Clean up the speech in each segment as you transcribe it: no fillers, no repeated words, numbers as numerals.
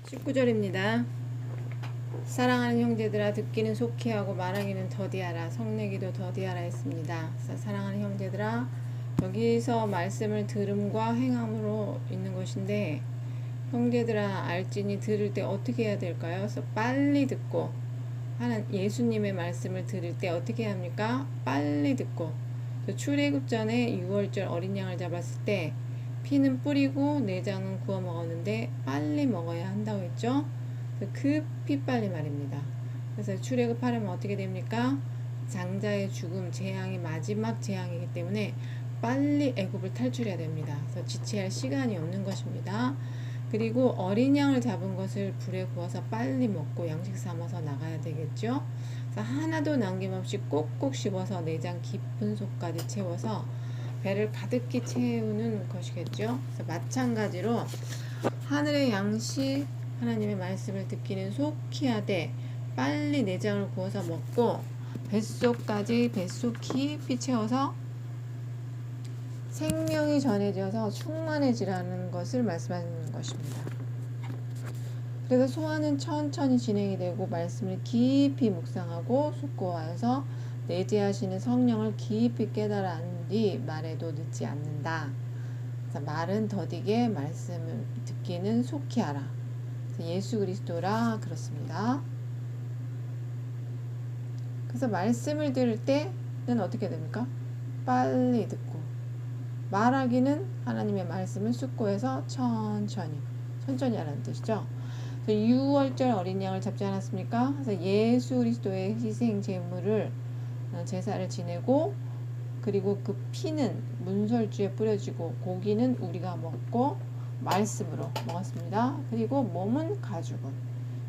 19절입니다. 사랑하는 형제들아 듣기는 속히 하고 말하기는 더디하라. 성내기도 더디하라 했습니다. 사랑하는 형제들아, 여기서 말씀을 들음과 행함으로 있는 것인데, 형제들아 알지니 들을 때 어떻게 해야 될까요? 그래서 빨리 듣고, 예수님의 말씀을 들을 때 어떻게 합니까? 빨리 듣고. 출애굽 전에 6월절 어린 양을 잡았을 때 피는 뿌리고 내장은 구워 먹었는데 빨리 먹어야 한다고 했죠. 급히 빨리 말입니다. 그래서 출애굽하려면 어떻게 됩니까? 장자의 죽음, 재앙이 마지막 재앙이기 때문에 빨리 애굽을 탈출해야 됩니다. 그래서 지체할 시간이 없는 것입니다. 그리고 어린 양을 잡은 것을 불에 구워서 빨리 먹고 양식 삼아서 나가야 되겠죠. 그래서 하나도 남김없이 꼭꼭 씹어서 내장 깊은 속까지 채워서 배를 가득히 채우는 것이겠죠. 그래서 마찬가지로 하늘의 양식 하나님의 말씀을 듣기는 속히 하되 빨리 내장을 구워서 먹고 뱃속까지 뱃속 깊이 채워서 생명이 전해져서 충만해지라는 것을 말씀하는 것입니다. 그래서 소화는 천천히 진행이 되고 말씀을 깊이 묵상하고 숙고하여서 내재하시는 성령을 깊이 깨달아 안 뒤 말에도 늦지 않는다. 말은 더디게 말씀을 듣기는 속히 하라. 예수 그리스도라 그렇습니다. 그래서 말씀을 들을 때는 어떻게 됩니까? 빨리 듣고, 말하기는 하나님의 말씀을 숙고해서 천천히 하라는 뜻이죠. 6월절 어린 양을 잡지 않았습니까? 그래서 예수 그리스도의 희생 제물을 제사를 지내고, 그리고 그 피는 문설주에 뿌려지고 고기는 우리가 먹고 말씀으로 먹었습니다. 그리고 몸은 가죽은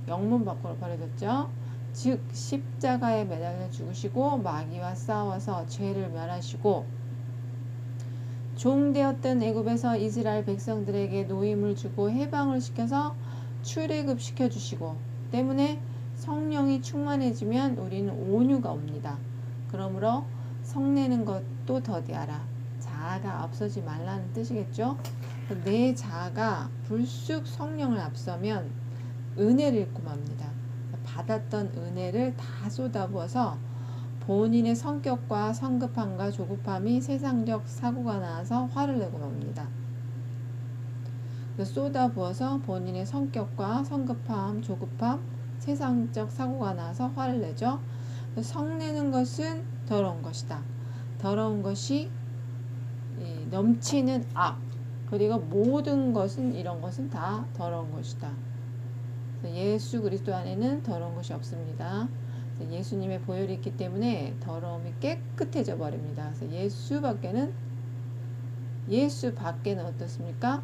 영문 밖으로 버려졌죠. 즉 십자가에 매달려 죽으시고 마귀와 싸워서 죄를 멸하시고 종되었던 애굽에서 이스라엘 백성들에게 노임을 주고 해방을 시켜서 출애굽 시켜주시고 때문에 성령이 충만해지면 우리는 온유가 옵니다. 그러므로 성내는 것도 더디하라. 자아가 앞서지 말라는 뜻이겠죠. 내 자아가 불쑥 성령을 앞서면 은혜를 잃고 맙니다. 받았던 은혜를 다 쏟아부어서 본인의 성격과 성급함과 조급함이 세상적 사고가 나와서 화를 내고 맙니다. 쏟아부어서 본인의 성격과 성급함, 조급함, 세상적 사고가 나와서 화를 내죠. 성내는 것은 더러운 것이다. 더러운 것이 넘치는 악, 그리고 모든 것은 이런 것은 다 더러운 것이다. 예수 그리스도 안에는 더러운 것이 없습니다. 예수님의 보혈이 있기 때문에 더러움이 깨끗해져 버립니다. 그래서 예수 밖에는 어떻습니까?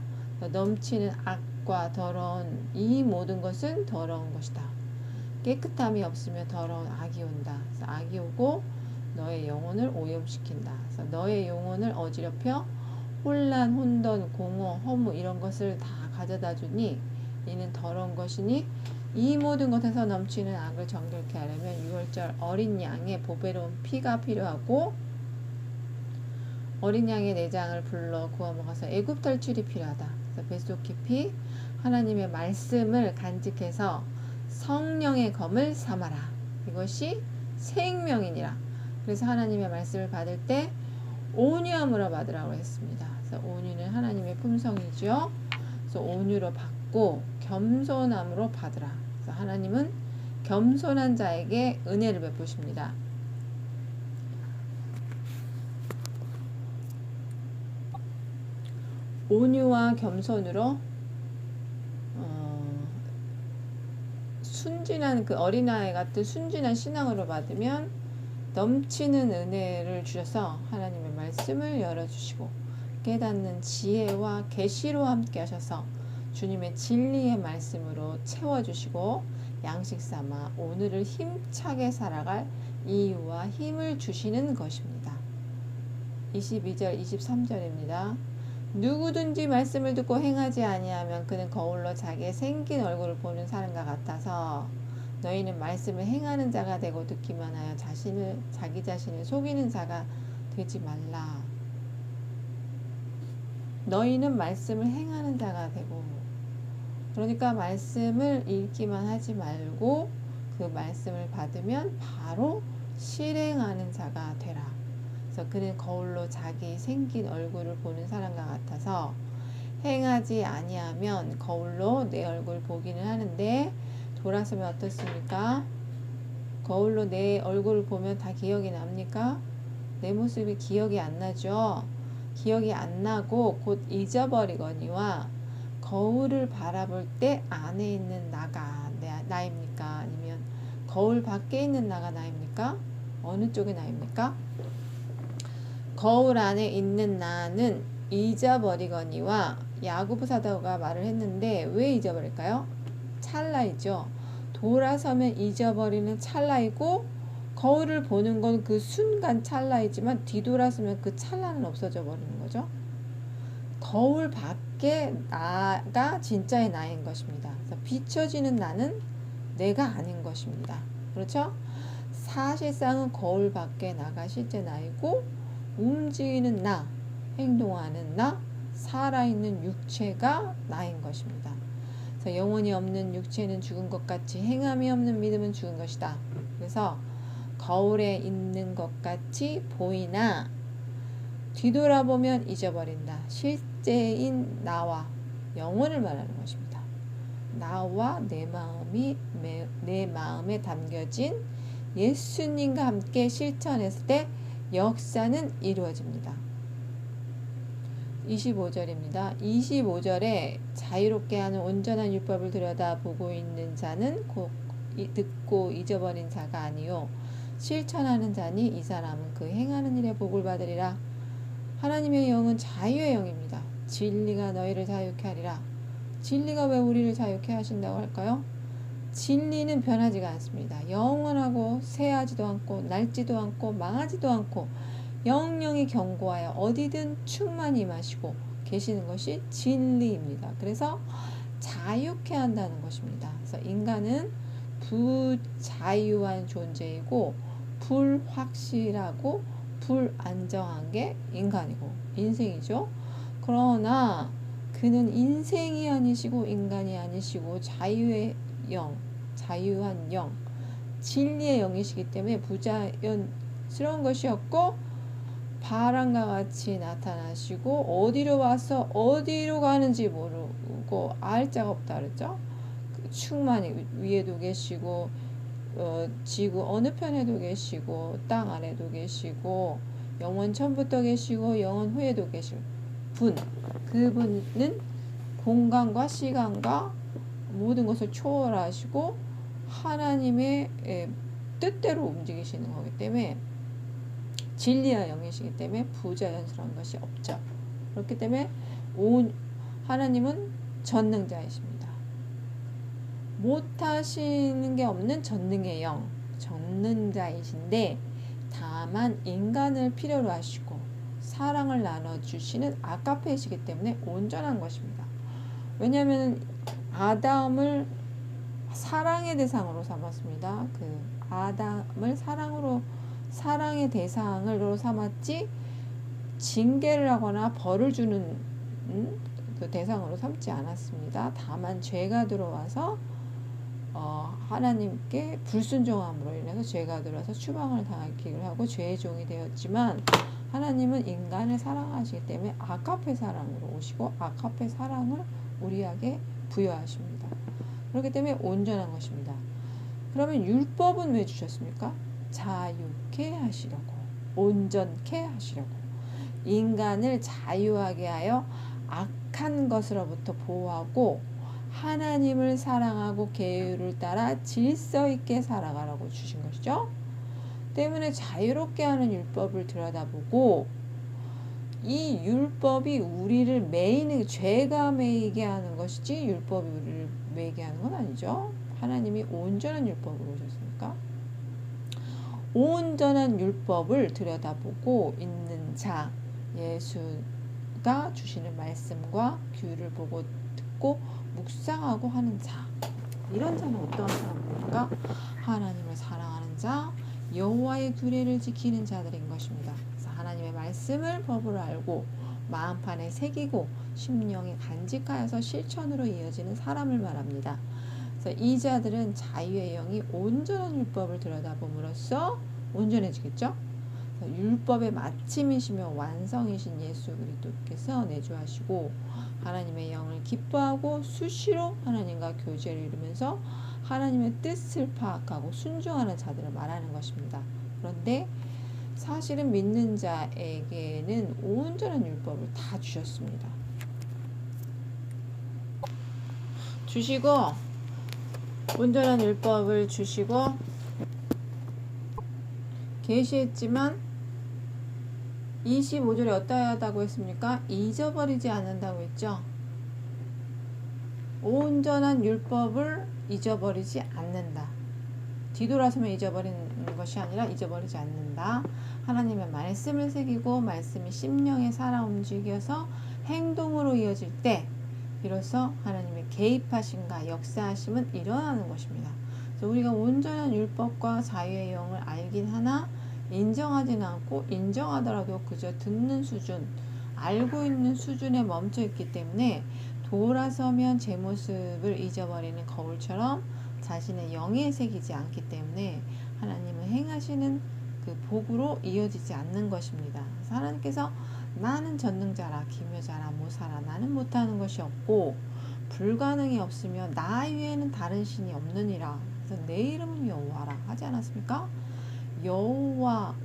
넘치는 악과 더러운 이 모든 것은 더러운 것이다. 깨끗함이 없으면 더러운 악이 온다. 그래서 악이 오고 너의 영혼을 오염시킨다. 그래서 너의 영혼을 어지럽혀 혼란, 혼돈, 공허, 허무 이런 것을 다 가져다 주니 이는 더러운 것이니 이 모든 것에서 넘치는 악을 정결케 하려면 6월절 어린 양의 보배로운 피가 필요하고 어린 양의 내장을 불러 구워 먹어서 애굽 탈출이 필요하다. 그래서 뱃속 깊이 하나님의 말씀을 간직해서 성령의 검을 삼아라. 이것이 생명이니라. 그래서 하나님의 말씀을 받을 때 온유함으로 받으라고 했습니다. 그래서 온유는 하나님의 품성이죠. 그래서 온유로 받고 겸손함으로 받으라. 그래서 하나님은 겸손한 자에게 은혜를 베푸십니다. 온유와 겸손으로 순진한 그 어린아이 같은 순진한 신앙으로 받으면 넘치는 은혜를 주셔서 하나님의 말씀을 열어주시고 깨닫는 지혜와 계시로 함께 하셔서 주님의 진리의 말씀으로 채워주시고 양식 삼아 오늘을 힘차게 살아갈 이유와 힘을 주시는 것입니다. 22절 23절입니다. 누구든지 말씀을 듣고 행하지 아니하면 그는 거울로 자기의 생긴 얼굴을 보는 사람과 같아서 너희는 말씀을 행하는 자가 되고 듣기만 하여 자기 자신을 속이는 자가 되지 말라. 너희는 말씀을 행하는 자가 되고 그러니까 말씀을 읽기만 하지 말고 그 말씀을 받으면 바로 실행하는 자가 되라. 그래서 그는 거울로 자기 생긴 얼굴을 보는 사람과 같아서 행하지 아니하면 거울로 내 얼굴 보기는 하는데 돌아서면 어떻습니까? 거울로 내 얼굴을 보면 다 기억이 납니까? 내 모습이 기억이 안 나죠? 기억이 안 나고 곧 잊어버리거니와 거울을 바라볼 때 안에 있는 나가 나입니까? 아니면 거울 밖에 있는 나가 나입니까? 어느 쪽이 나입니까? 거울 안에 있는 나는 잊어버리거니와 야고보 사도가 말을 했는데 왜 잊어버릴까요? 찰나이죠. 돌아서면 잊어버리는 찰나이고 거울을 보는 건 그 순간 찰나이지만 뒤돌아서면 그 찰나는 없어져 버리는 거죠. 거울 밖에 나가 진짜의 나인 것입니다. 그래서 비춰지는 나는 내가 아닌 것입니다. 그렇죠? 사실상은 거울 밖에 나가 실제 나이고 움직이는 나, 행동하는 나, 살아있는 육체가 나인 것입니다. 그래서 영혼이 없는 육체는 죽은 것 같이 행함이 없는 믿음은 죽은 것이다. 그래서 거울에 있는 것 같이 보이나 뒤돌아보면 잊어버린다. 실제인 나와 영혼을 말하는 것입니다. 나와 내 마음에 담겨진 예수님과 함께 실천했을 때 역사는 이루어집니다. 25절입니다. 25절에 자유롭게 하는 온전한 율법을 들여다보고 있는 자는 곧 듣고 잊어버린 자가 아니요 실천하는 자니 이 사람은 그 행하는 일에 복을 받으리라. 하나님의 영은 자유의 영입니다. 진리가 너희를 자유케 하리라. 진리가 왜 우리를 자유케 하신다고 할까요? 진리는 변하지가 않습니다. 영원하고 새하지도 않고 낡지도 않고 망하지도 않고 영영이 견고하여 어디든 충만히 임하시고 계시는 것이 진리입니다. 그래서 자유케 한다는 것입니다. 그래서 인간은 부자유한 존재이고 불확실하고 불안정한 게 인간이고 인생이죠. 그러나 그는 인생이 아니시고 인간이 아니시고 자유의 영, 자유한 영, 진리의 영이시기 때문에 부자연스러운 것이 없고 바람과 같이 나타나시고 어디로 와서 어디로 가는지 모르고 알 자가 없다 그랬죠. 충만히 위에도 계시고 지구 어느 편에도 계시고 땅 아래도 계시고 영원 전부터 계시고 영원 후에도 계실 분, 그분은 공간과 시간과 모든 것을 초월하시고 하나님의 뜻대로 움직이시는 거기 때문에 진리와 영이시기 때문에 부자연스러운 것이 없죠. 그렇기 때문에 하나님은 전능자이십니다. 못하시는 게 없는 전능의 영, 전능자이신데 다만 인간을 필요로 하시고 사랑을 나눠주시는 아가페이시기 때문에 온전한 것입니다. 왜냐하면 아담을 사랑의 대상으로 삼았습니다. 그 아담을 사랑의 대상으로 삼았지 징계를 하거나 벌을 주는 그 대상으로 삼지 않았습니다. 다만 죄가 들어와서 하나님께 불순종함으로 인해서 죄가 들어와서 추방을 당하기를 하고 죄의 종이 되었지만 하나님은 인간을 사랑하시기 때문에 아가페 사랑으로 오시고 아가페 사랑을 우리에게 부여하십니다. 그렇기 때문에 온전한 것입니다. 그러면 율법은 왜 주셨습니까? 자유케 하시려고, 온전케 하시려고, 인간을 자유하게 하여 악한 것으로부터 보호하고 하나님을 사랑하고 계율을 따라 질서 있게 살아가라고 주신 것이죠. 때문에 자유롭게 하는 율법을 들여다보고 이 율법이 우리를 매이는 죄가 매이게 하는 것이지 율법이 우리를 매이게 하는 건 아니죠. 하나님이 온전한 율법을 오셨으니까 온전한 율법을 들여다보고 있는 자, 예수가 주시는 말씀과 규율을 보고 듣고 묵상하고 하는 자, 이런 자는 어떠한 사람입니까? 하나님을 사랑하는 자, 여호와의 규례를 지키는 자들인 것입니다. 그래서 하나님의 말씀을 법으로 알고 마음판에 새기고 심령에 간직하여서 실천으로 이어지는 사람을 말합니다. 그래서 이 자들은 자유의 영이 온전한 율법을 들여다봄으로써 온전해지겠죠. 율법의 마침이시며 완성이신 예수 그리스도께서 내주하시고 하나님의 영을 기뻐하고 수시로 하나님과 교제를 이루면서 하나님의 뜻을 파악하고 순종하는 자들을 말하는 것입니다. 그런데 사실은 믿는 자에게는 온전한 율법을 다 주셨습니다. 주시고 온전한 율법을 주시고 계시했지만 25절에 어떠하다고 했습니까? 잊어버리지 않는다고 했죠. 온전한 율법을 잊어버리지 않는다. 뒤돌아서면 잊어버리는 것이 아니라 잊어버리지 않는다. 하나님의 말씀을 새기고 말씀이 심령에 살아 움직여서 행동으로 이어질 때 비로소 하나님의 개입하심과 역사하심은 일어나는 것입니다. 그래서 우리가 온전한 율법과 자유의 영을 알긴 하나 인정하지는 않고 인정하더라도 그저 듣는 수준, 알고 있는 수준에 멈춰 있기 때문에 돌아서면 제 모습을 잊어버리는 거울처럼 자신의 영에 새기지 않기 때문에 하나님은 행하시는 그 복으로 이어지지 않는 것입니다. 하나님께서 나는 전능자라 기묘자라 모사라 나는 못하는 것이 없고 불가능이 없으며 나 외에는 다른 신이 없느니라. 그래서 내 이름은 여호와라 하지 않았습니까? 여호와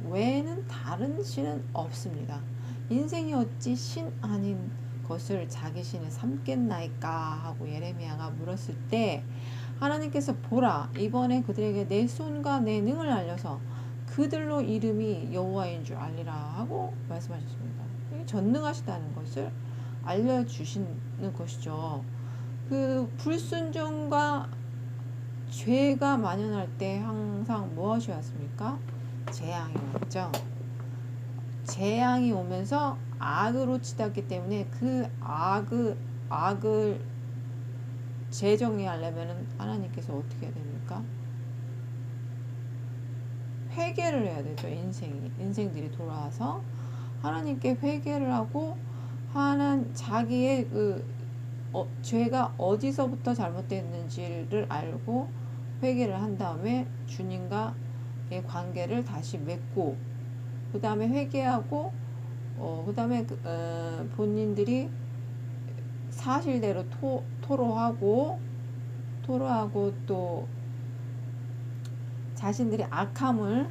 외에는 다른 신은 없습니다. 인생이 어찌 신 아닌 것을 자기 신에 삼겠나이까 하고 예레미야가 물었을 때 하나님께서 보라 이번에 그들에게 내 손과 내 능을 알려서 그들로 이름이 여호와인 줄 알리라 하고 말씀하셨습니다. 전능하시다는 것을 알려주시는 것이죠. 그 불순종과 죄가 만연할 때 항상 무엇이 왔습니까? 재앙이 왔죠. 재앙이 오면서 악으로 치닫기 때문에 그 악을 재정리하려면 하나님께서 어떻게 해야 됩니까? 회개를 해야 되죠. 인생들이 돌아와서 하나님께 회개를 하고 자기의 죄가 어디서부터 잘못됐는지를 알고 회개를 한 다음에 주님과의 관계를 다시 맺고 그 다음에 회개하고 그 다음에 본인들이 사실대로 토로하고 또 자신들이 악함을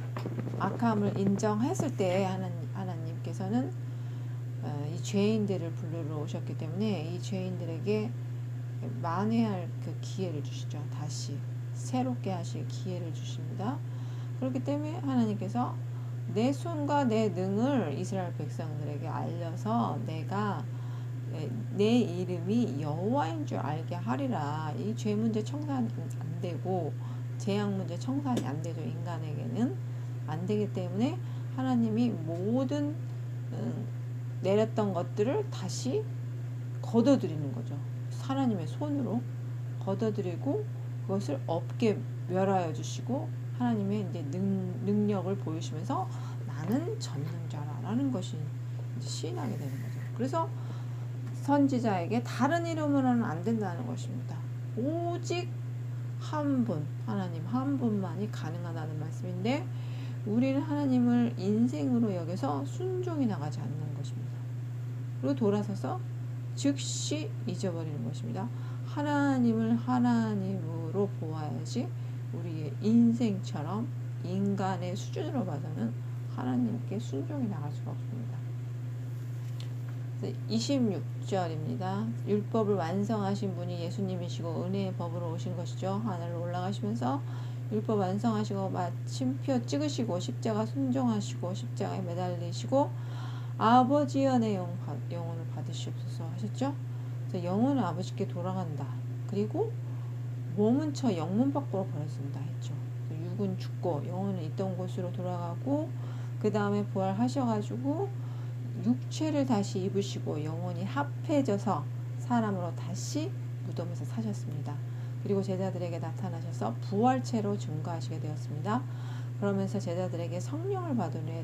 인정했을 때 하나님께서는 이 죄인들을 부르러 오셨기 때문에 이 죄인들에게 만회할 그 기회를 주시죠. 다시 새롭게 하실 기회를 주십니다. 그렇기 때문에 하나님께서 내 손과 내 능을 이스라엘 백성들에게 알려서 내가 내 이름이 여호와인 줄 알게 하리라. 이 죄 문제 청산이 안 되고 재앙 문제 청산이 안 되죠. 인간에게는 안 되기 때문에 하나님이 모든 내렸던 것들을 다시 걷어들이는 거죠. 하나님의 손으로 걷어들이고 그것을 없게 멸하여 주시고 하나님의 이제 능력을 보이시면서 나는 전능자라는 것이 이제 시인하게 되는 거죠. 그래서 선지자에게 다른 이름으로는 안 된다는 것입니다. 오직 한 분, 하나님 한 분만이 가능하다는 말씀인데 우리는 하나님을 인생으로 여겨서 순종이 나가지 않는 것입니다. 그리고 돌아서서 즉시 잊어버리는 것입니다. 하나님을 하나님으로 보아야지 우리의 인생처럼 인간의 수준으로 봐서는 하나님께 순종이 나갈 수가 없습니다. 26절입니다. 율법을 완성하신 분이 예수님이시고 은혜의 법으로 오신 것이죠. 하늘로 올라가시면서 율법 완성하시고 마침표 찍으시고 십자가 순종하시고 십자가에 매달리시고 아버지의 은혜 영혼을 받으시옵소서 하셨죠. 그래서 영혼은 아버지께 돌아간다. 그리고 몸은 저 영문 밖으로 버려진다 했죠. 육은 죽고 영혼은 있던 곳으로 돌아가고 그 다음에 부활하셔가지고 육체를 다시 입으시고 영혼이 합해져서 사람으로 다시 무덤에서 사셨습니다. 그리고 제자들에게 나타나셔서 부활체로 증거하시게 되었습니다. 그러면서 제자들에게 성령을 받은 후에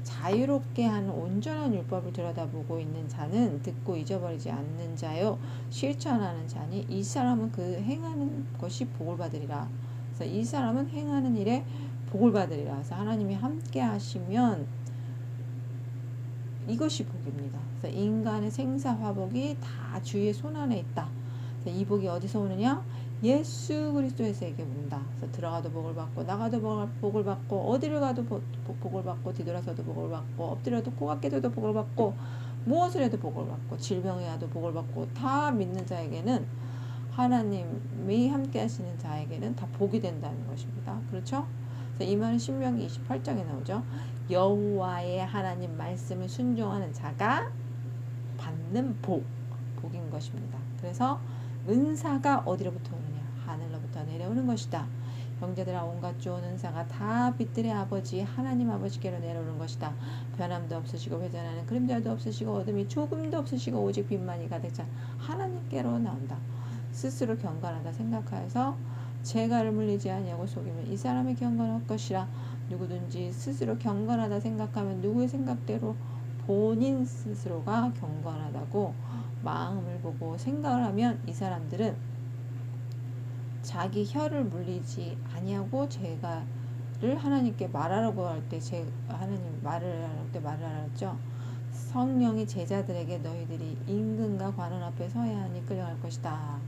자유롭게 하는 온전한 율법을 들여다보고 있는 자는 듣고 잊어버리지 않는 자요 실천하는 자니 이 사람은 그 행하는 것이 복을 받으리라. 그래서 이 사람은 행하는 일에 복을 받으리라. 그래서 하나님이 함께 하시면 이것이 복입니다. 그래서 인간의 생사화복이 다 주의 손안에 있다. 그래서 이 복이 어디서 오느냐? 예수 그리스도에서에게 온다. 그래서 들어가도 복을 받고 나가도 복을 받고 어디를 가도 복을 받고 뒤돌아서도 복을 받고 엎드려도 코가 깨져도 복을 받고 무엇을 해도 복을 받고 질병에 와도 복을 받고 다 믿는 자에게는 하나님이 함께 하시는 자에게는 다 복이 된다는 것입니다. 그렇죠? 그래서 이 말은 신명기 28장에 나오죠. 여호와의 하나님 말씀을 순종하는 자가 받는 복인 것입니다. 그래서 은사가 어디로부터 오느냐? 하늘로부터 내려오는 것이다. 형제들아 온갖 좋은 은사가 다 빛들의 아버지 하나님 아버지께로 내려오는 것이다. 변함도 없으시고 회전하는 그림자도 없으시고 어둠이 조금도 없으시고 오직 빛만이 가득 찬 하나님께로 나온다. 스스로 경건하다 생각하여서 재갈을 물리지 아니하고 속이면 이 사람의 경건은 헛것이라. 누구든지 스스로 경건하다 생각하면 누구의 생각대로 본인 스스로가 경건하다고 마음을 보고 생각을 하면 이 사람들은 자기 혀를 물리지 아니하고 재갈을 하나님께 말하라고 할 때 하나님 말을 할 때 말을 하랬죠. 성령이 제자들에게 너희들이 임금과 관원 앞에 서야 하니 끌려갈 것이다.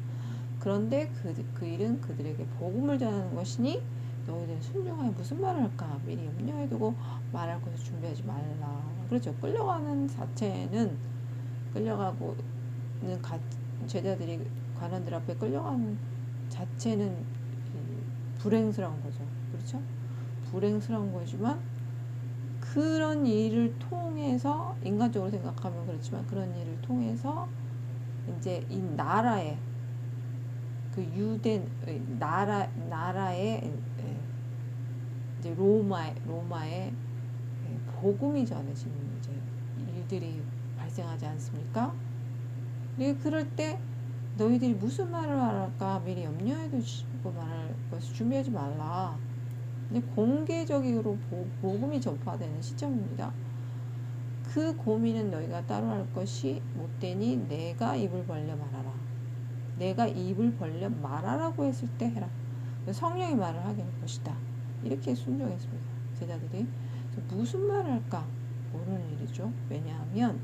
그런데 그 일은 그들에게 복음을 전하는 것이니 너희들은 순종하여 무슨 말을 할까 미리 염려해 두고 말할 것을 준비하지 말라. 그렇죠. 끌려가는 자체는 끌려가고는 제자들이 관원들 앞에 끌려가는 자체는 불행스러운 거죠. 그렇죠. 불행스러운 거지만 그런 일을 통해서 인간적으로 생각하면 그렇지만 그런 일을 통해서 이제 이 나라의 그 유대 나라의 이제 로마의 복음이 전해지는 이제 일들이 발생하지 않습니까? 그럴 때 너희들이 무슨 말을 말할까 미리 염려해 두시고 말할 것을 준비하지 말라. 근데 공개적으로 복음이 전파되는 시점입니다. 그 고민은 너희가 따로 할 것이 못되니 내가 입을 벌려 말하라. 내가 입을 벌려 말하라고 했을 때 해라. 성령이 말을 하게 할 것이다. 이렇게 순종했습니다. 제자들이 무슨 말을 할까 모르는 일이죠. 왜냐하면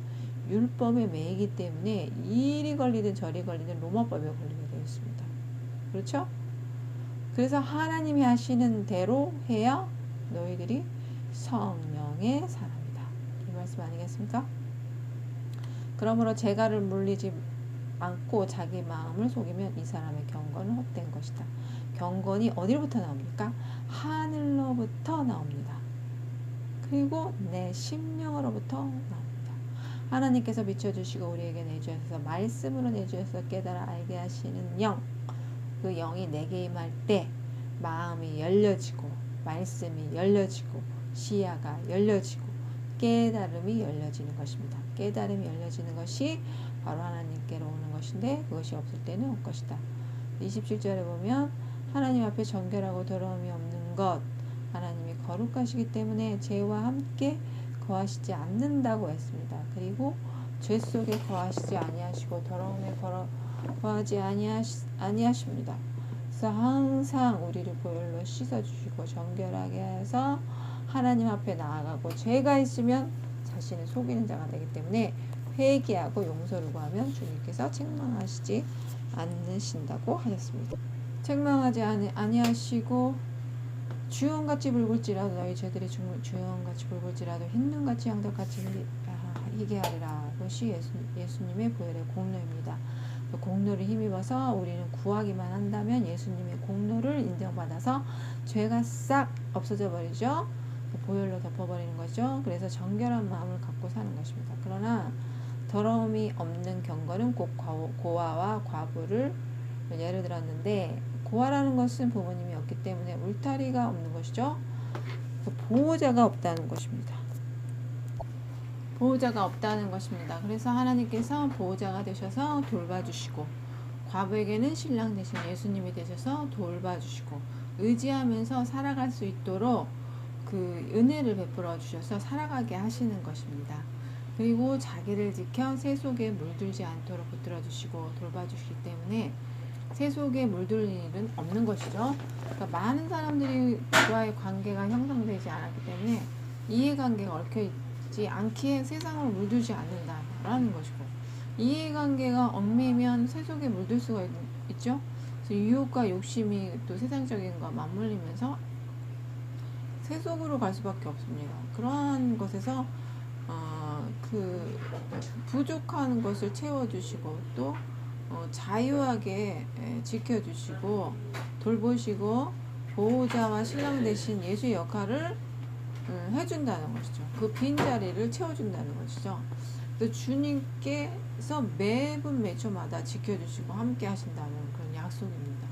율법에 매이기 때문에 이리 걸리든 저리 걸리든 로마법에 걸리게 되어 있습니다. 그렇죠? 그래서 하나님이 하시는 대로 해야 너희들이 성령의 사람이다. 이 말씀 아니겠습니까? 그러므로 재갈을 물리지 않고 자기 마음을 속이면 이 사람의 경건은 헛된 것이다. 경건이 어디로부터 나옵니까? 하늘로부터 나옵니다. 그리고 내 심령으로부터 나옵니다. 하나님께서 비춰주시고 우리에게 내주셔서 말씀으로 내주셔서 깨달아 알게 하시는 영, 그 영이 내게 임할 때 마음이 열려지고 말씀이 열려지고 시야가 열려지고 깨달음이 열려지는 것입니다. 깨달음이 열려지는 것이 바로 하나님께로 오는 것인데 그것이 없을 때는 없을 것이다. 27절에 보면 하나님 앞에 정결하고 더러움이 없는 것, 하나님이 거룩하시기 때문에 죄와 함께 거하시지 않는다고 했습니다. 그리고 죄 속에 거하시지 아니하시고 더러움에 거하지 아니하십니다. 그래서 항상 우리를 보혈로 씻어주시고 정결하게 해서 하나님 앞에 나아가고 죄가 있으면 자신을 속이는 자가 되기 때문에 회개하고 용서를 구하면 주님께서 책망하시지 않으신다고 하셨습니다. 책망하지 아니하시고 주홍같이 붉을지라도 너희 죄들이 주홍같이 붉을지라도 흰눈같이 양털같이 희게 하리라. 그것이 예수님의 보혈의 공로입니다. 그 공로를 힘입어서 우리는 구하기만 한다면 예수님의 공로를 인정받아서 죄가 싹 없어져 버리죠. 보혈로 덮어버리는 거죠. 그래서 정결한 마음을 갖고 사는 것입니다. 그러나 더러움이 없는 경건은 곧 고아와 과부를 예를 들었는데 고아라는 것은 부모님이 없기 때문에 울타리가 없는 것이죠. 보호자가 없다는 것입니다. 보호자가 없다는 것입니다. 그래서 하나님께서 보호자가 되셔서 돌봐주시고 과부에게는 신랑 대신 예수님이 되셔서 돌봐주시고 의지하면서 살아갈 수 있도록 그 은혜를 베풀어 주셔서 살아가게 하시는 것입니다. 그리고 자기를 지켜 새 속에 물들지 않도록 붙들어 주시고 돌봐주시기 때문에 새 속에 물들 일은 없는 것이죠. 그러니까 많은 사람들과의 관계가 형성되지 않았기 때문에 이해관계가 얽혀있지 않기에 세상을 물들지 않는다라는 것이고, 이해관계가 얽매면 새 속에 물들 수가 있죠. 그래서 유혹과 욕심이 또 세상적인 것과 맞물리면서 새 속으로 갈 수밖에 없습니다. 그러한 것에서 그 부족한 것을 채워주시고 또 자유하게 지켜주시고 돌보시고 보호자와 신랑 대신 예수의 역할을 해준다는 것이죠. 그 빈자리를 채워준다는 것이죠. 또 주님께서 매분 매초마다 지켜주시고 함께 하신다는 그런 약속입니다.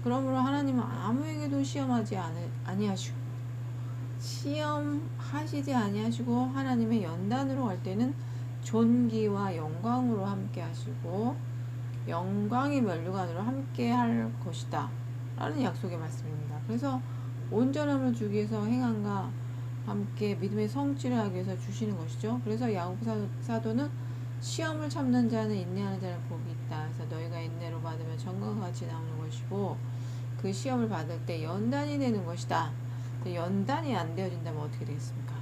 그러므로 하나님은 아무에게도 시험하지 아니하시고 시험하시지 아니하시고 하나님의 연단으로 갈 때는 존귀와 영광으로 함께 하시고 영광의 면류관으로 함께 할 것이다 라는 약속의 말씀입니다. 그래서 온전함을 주기 위해서 행함과 함께 믿음의 성취를 하기 위해서 주시는 것이죠. 그래서 야고보 사도는 시험을 참는 자는 인내하는 자는 복이 있다. 그래서 너희가 인내로 받으면 정과 같이 나오는 것이고 그 시험을 받을 때 연단이 되는 것이다. 연단이 안 되어진다면 어떻게 되겠습니까?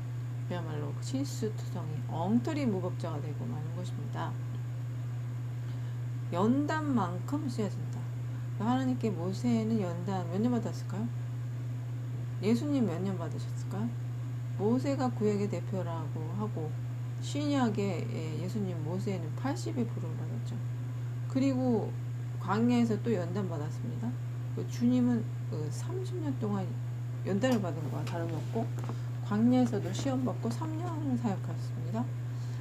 그야말로 실수투성이 엉터리 무법자가 되고 마는 것입니다. 연단만큼 쓰여진다. 하나님께 모세는 연단 몇 년 받았을까요? 예수님 몇 년 받으셨을까요? 모세가 구약의 대표라고 하고 신약의 예수님 모세는 80의 부름을 받았죠. 그리고 광야에서 또 연단 받았습니다. 주님은 30년 동안 연단을 받은 거와 다름없고 광야에서도 시험 받고 3년을 사역하셨습니다.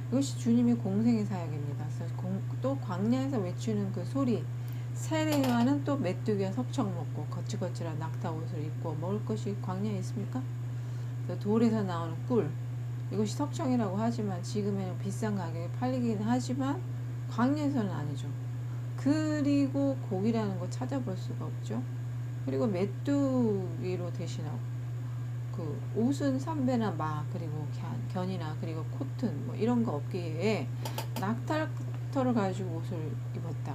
이것이 주님의 공생의 사역입니다. 그래서 또 광야에서 외치는 그 소리, 세례요한은 또 메뚜기와 석청 먹고 거칠거칠한 낙타 옷을 입고 먹을 것이 광야에 있습니까? 돌에서 나오는 꿀, 이것이 석청이라고 하지만 지금에는 비싼 가격에 팔리긴 하지만 광야에서는 아니죠. 그리고 고기라는 거 찾아볼 수가 없죠. 그리고 메뚜기로 대신하고 그 옷은 삼배나 마 그리고 견이나 그리고 코튼 뭐 이런 거 없기에 낙타털을 가지고 옷을 입었다.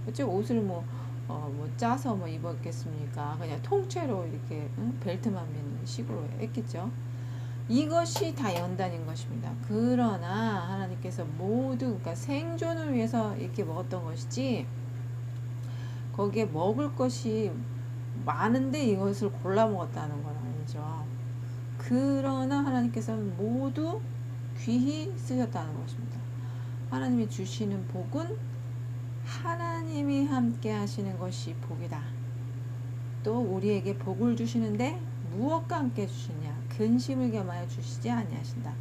어째 옷을 뭐 짜서 뭐 입었겠습니까? 그냥 통째로 이렇게 벨트만 매는 식으로 했겠죠. 이것이 다 연단인 것입니다. 그러나 하나님께서 모두 그러니까 생존을 위해서 이렇게 먹었던 것이지 거기에 먹을 것이 많은데 이것을 골라 먹었다는 건 아니죠. 그러나 하나님께서는 모두 귀히 쓰셨다는 것입니다. 하나님이 주시는 복은 하나님이 함께 하시는 것이 복이다. 또 우리에게 복을 주시는데 무엇과 함께 주시냐? 근심을 겸하여 주시지 아니하신다.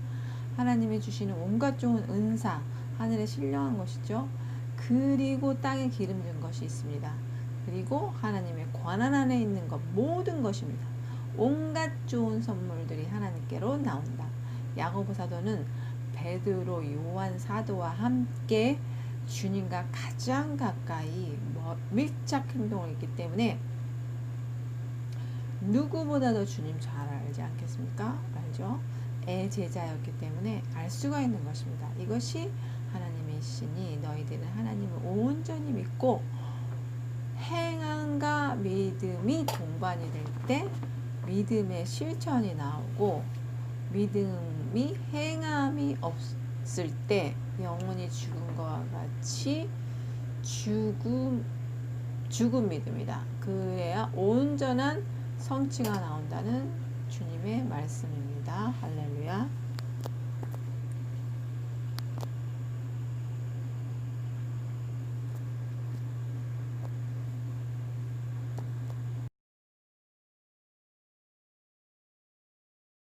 하나님이 주시는 온갖 좋은 은사, 하늘에 신령한 것이죠. 그리고 땅에 기름진 것이 있습니다. 그리고 하나님의 권한 안에 있는 것 모든 것입니다. 온갖 좋은 선물들이 하나님께로 나온다. 야고보 사도는 베드로, 요한 사도와 함께 주님과 가장 가까이 밀착 행동을 했기 때문에 누구보다도 주님 잘 알지 않겠습니까? 알죠? 제자였기 때문에 알 수가 있는 것입니다. 이것이 하나님의 신이 너희들은 하나님을 온전히 믿고 행함과 믿음이 동반이 될 때 믿음의 실천이 나오고 믿음이 행함이 없을 때 영혼이 죽은 것과 같이 죽은 믿음이다. 그래야 온전한 성취가 나온다는 주님의 말씀입니다. 할렐루야.